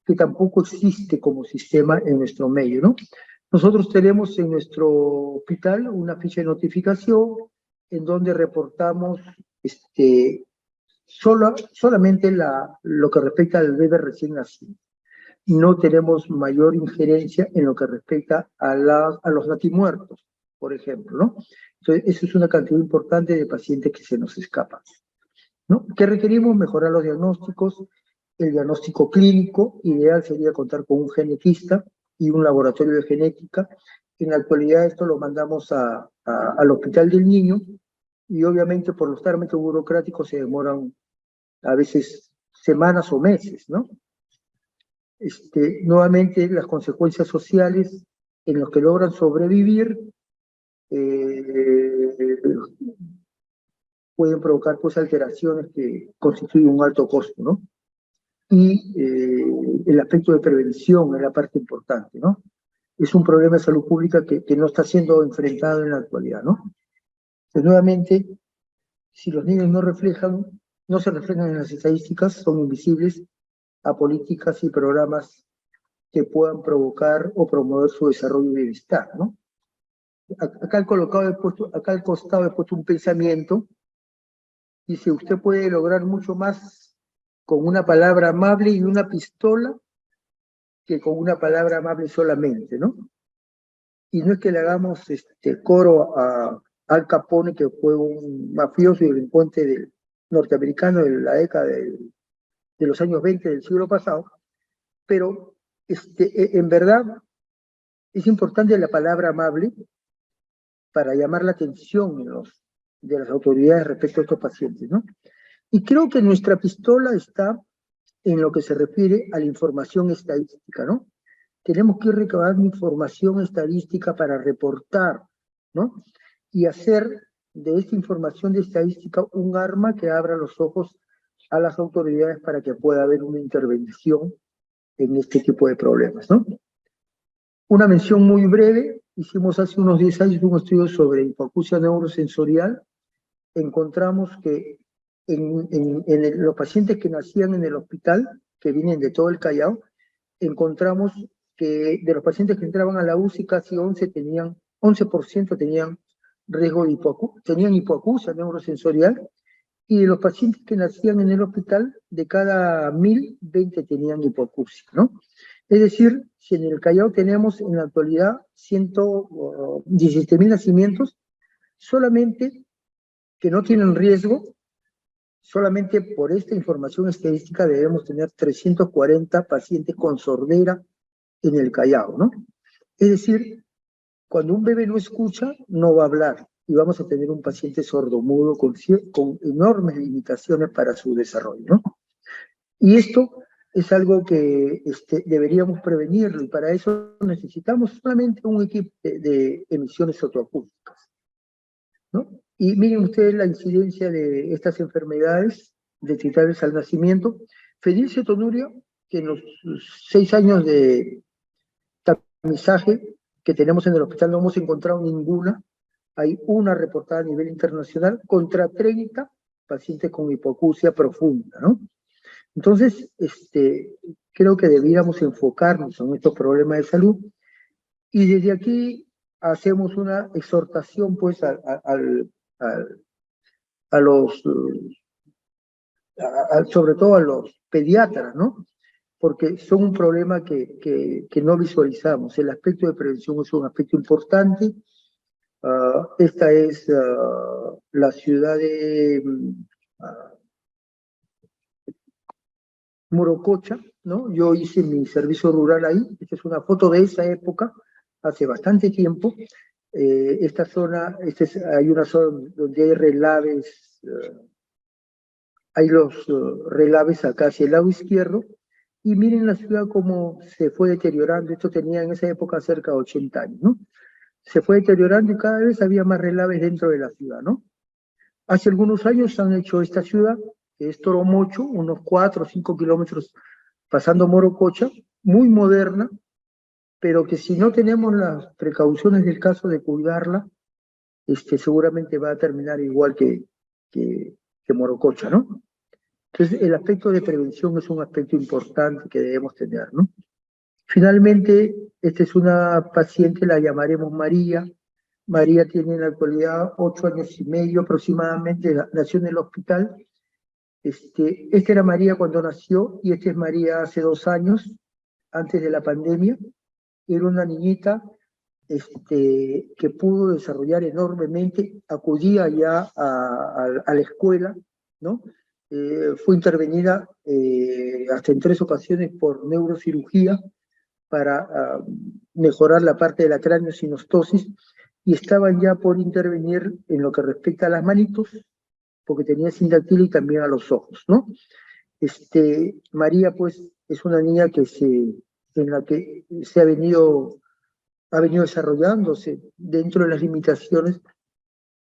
que tampoco existe como sistema en nuestro medio, ¿no? Nosotros tenemos en nuestro hospital una ficha de notificación en donde reportamos solamente lo que respecta al bebé recién nacido. No tenemos mayor injerencia en lo que respecta a los natimuertos, por ejemplo, ¿no? Entonces, eso es una cantidad importante de pacientes que se nos escapan, ¿no? ¿Qué requerimos? Mejorar los diagnósticos. El diagnóstico clínico ideal sería contar con un genetista y un laboratorio de genética. En la actualidad esto lo mandamos al Hospital del Niño, y obviamente por los trámites burocráticos se demoran a veces semanas o meses, ¿no? Nuevamente las consecuencias sociales en los que logran sobrevivir pueden provocar pues alteraciones que constituyen un alto costo, ¿no? Y el aspecto de prevención es la parte importante, ¿no? Es un problema de salud pública que no está siendo enfrentado en la actualidad, ¿no? Entonces, nuevamente, si los niños no se reflejan en las estadísticas, son invisibles a políticas y programas que puedan provocar o promover su desarrollo y bienestar, ¿no? Acá al costado he puesto un pensamiento. Dice, usted puede lograr mucho más con una palabra amable y una pistola que con una palabra amable solamente, ¿no? Y no es que le hagamos coro a Al Capone, que fue un mafioso y delincuente norteamericano de la década de los años 20 del siglo pasado, pero en verdad es importante la palabra amable para llamar la atención de las autoridades respecto a estos pacientes, ¿no? Y creo que nuestra pistola está en lo que se refiere a la información estadística, ¿no? Tenemos que ir recabando información estadística para reportar, ¿no? Y hacer de esta información de estadística un arma que abra los ojos a las autoridades para que pueda haber una intervención en este tipo de problemas, ¿no? Una mención muy breve, hicimos hace unos 10 años un estudio sobre hipoacusia neurosensorial. Encontramos que en los pacientes que nacían en el hospital, que vienen de todo el Callao, encontramos que de los pacientes que entraban a la UCI, casi 11% tenían riesgo de tenían hipoacusia neurosensorial, y de los pacientes que nacían en el hospital, de cada 1000, 20 tenían hipoacusia, ¿no? Es decir, si en el Callao tenemos en la actualidad 117.000 nacimientos, solamente que no tienen riesgo, solamente por esta información estadística debemos tener 340 pacientes con sordera en el Callao, ¿no? Es decir, cuando un bebé no escucha, no va a hablar, y vamos a tener un paciente sordomudo con enormes limitaciones para su desarrollo, ¿no? Y esto es algo que deberíamos prevenirlo, y para eso necesitamos solamente un equipo de emisiones fotoacústicas, ¿no? Y miren ustedes la incidencia de estas enfermedades detectables al nacimiento. Fenilcetonuria, que en los 6 años de tamizaje que tenemos en el hospital no hemos encontrado ninguna. Hay una reportada a nivel internacional contra 30 pacientes con hipoacusia profunda, ¿no? Entonces, creo que deberíamos enfocarnos en estos problemas de salud, y desde aquí hacemos una exhortación, pues, sobre todo a los pediatras, ¿no? Porque son un problema que no visualizamos. El aspecto de prevención es un aspecto importante. Esta es la ciudad de Morococha, ¿no? Yo hice mi servicio rural ahí. Esta es una foto de esa época, hace bastante tiempo. Esta zona, hay una zona donde hay relaves, hay los relaves acá hacia el lado izquierdo, y miren la ciudad cómo se fue deteriorando. Esto tenía en esa época cerca de 80 años, ¿no? Se fue deteriorando y cada vez había más relaves dentro de la ciudad, ¿no? Hace algunos años han hecho esta ciudad, que es Toromocho, unos 4 o 5 kilómetros pasando Morococha, muy moderna, pero que si no tenemos las precauciones del caso de cuidarla, seguramente va a terminar igual que Morococha, ¿no? Entonces, el aspecto de prevención es un aspecto importante que debemos tener, ¿no? Finalmente, esta es una paciente, la llamaremos María. María tiene en la actualidad 8 años y medio aproximadamente, nació en el hospital. Esta era María cuando nació, y esta es María hace 2 años, antes de la pandemia. Era una niñita que pudo desarrollar enormemente, acudía ya a la escuela, ¿no? Fue intervenida hasta en 3 ocasiones por neurocirugía para mejorar la parte de la craneosinostosis, y estaban ya por intervenir en lo que respecta a las manitos, porque tenía sindactilia, y también a los ojos, ¿no? María, pues, es una niña en la que ha venido desarrollándose dentro de las limitaciones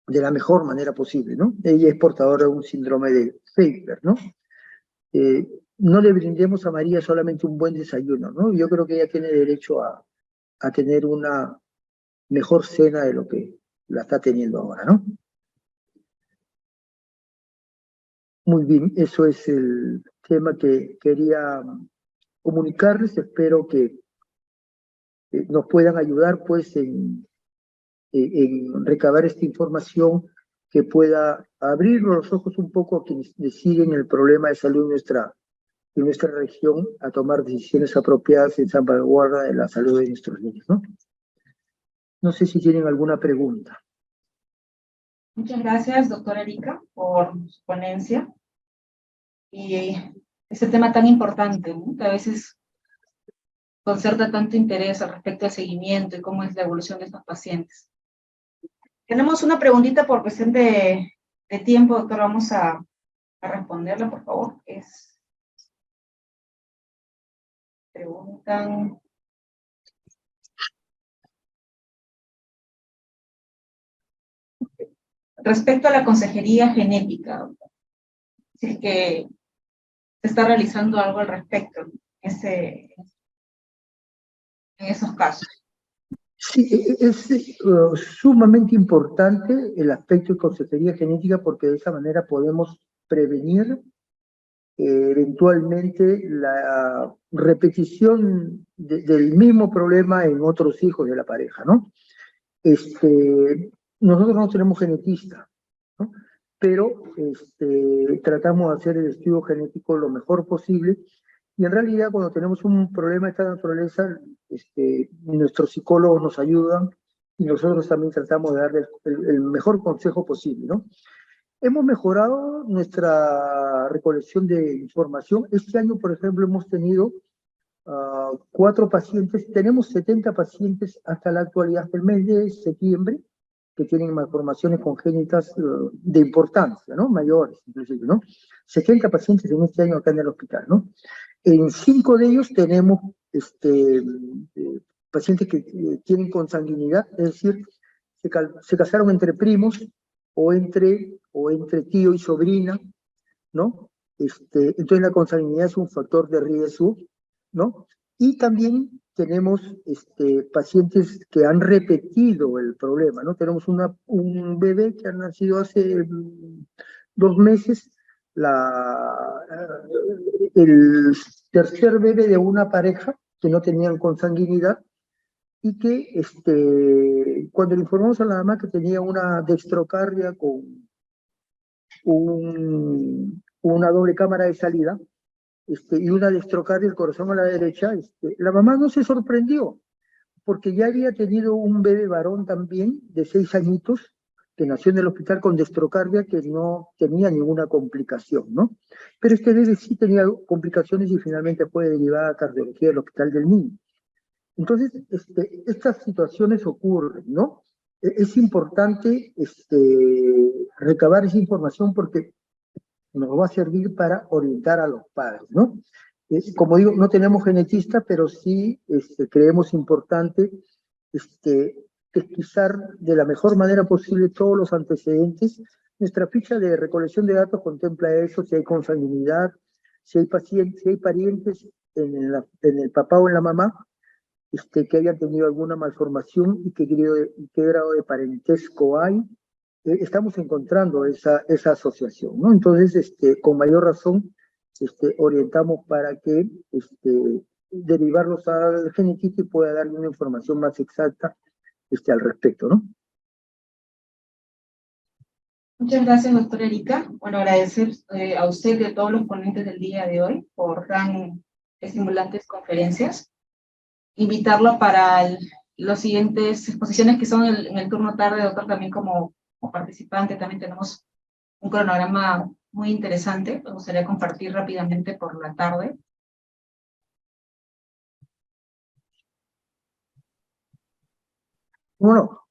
de la mejor manera posible, ¿no? Ella es portadora de un síndrome de Pfeiffer, ¿no? No le brindemos a María solamente un buen desayuno, ¿no? Yo creo que ella tiene derecho a tener una mejor cena de lo que la está teniendo ahora, ¿no? Muy bien, eso es el tema que quería comunicarles. Espero que nos puedan ayudar, pues, en recabar esta información que pueda abrir los ojos un poco a quienes siguen el problema de salud en nuestra región, a tomar decisiones apropiadas en salvaguarda de la salud de nuestros niños, ¿no? No sé si tienen alguna pregunta. Muchas gracias, doctora Erika, por su ponencia y este tema tan importante, ¿no? Que a veces concerta tanto interés al respecto del seguimiento y cómo es la evolución de estos pacientes. Tenemos una preguntita por cuestión de tiempo, doctor, vamos a responderla, por favor. Preguntan... Respecto a la consejería genética, si es que se está realizando algo al respecto en esos casos. Sí, es sumamente importante el aspecto de consejería genética, porque de esa manera podemos prevenir eventualmente la repetición del mismo problema en otros hijos de la pareja, ¿no? Nosotros no tenemos genetista, ¿no? Pero tratamos de hacer el estudio genético lo mejor posible, y en realidad cuando tenemos un problema de esta naturaleza, nuestros psicólogos nos ayudan y nosotros también tratamos de darle el mejor consejo posible, ¿no? Hemos mejorado nuestra recolección de información. Este año, por ejemplo, hemos tenido 4 pacientes, tenemos 70 pacientes hasta la actualidad, hasta el mes de septiembre, que tienen malformaciones congénitas de importancia, ¿no? Mayores, inclusive, ¿no? 70 pacientes en este año acá en el hospital, ¿no? En 5 de ellos tenemos pacientes que tienen consanguinidad, es decir, se casaron entre primos o entre tío y sobrina, ¿no? Entonces la consanguinidad es un factor de riesgo, ¿no? Y también tenemos pacientes que han repetido el problema, ¿no? Tenemos un bebé que ha nacido hace 2 meses, el tercer bebé de una pareja que no tenían consanguinidad, y que cuando le informamos a la mamá que tenía una dextrocardia con una doble cámara de salida, y una dextrocardia del corazón a la derecha, la mamá no se sorprendió, porque ya había tenido un bebé varón también de 6 añitos, que nació en el hospital con dextrocardia, que no tenía ninguna complicación, ¿no? Pero este bebé sí tenía complicaciones y finalmente fue derivada a cardiología del Hospital del Niño. Entonces, estas situaciones ocurren, ¿no? Es importante recabar esa información, porque nos va a servir para orientar a los padres, ¿no? Como digo, no tenemos genetista, pero sí creemos importante pesquisar de la mejor manera posible todos los antecedentes. Nuestra ficha de recolección de datos contempla eso: si hay consanguinidad, si hay pacientes, si hay parientes en el papá o en la mamá, que hayan tenido alguna malformación y qué grado de parentesco hay. Estamos encontrando esa asociación, ¿no? Entonces, con mayor razón, orientamos para que derivarlos al genetista y pueda darle una información más exacta al respecto, ¿no? Muchas gracias, doctora Erika. Bueno, agradecer a usted y a todos los ponentes del día de hoy por tan estimulantes conferencias. Invitarlo para las siguientes exposiciones que son en el turno tarde, doctor, también como participante. También tenemos un cronograma muy interesante. Me gustaría compartir rápidamente por la tarde. Bueno,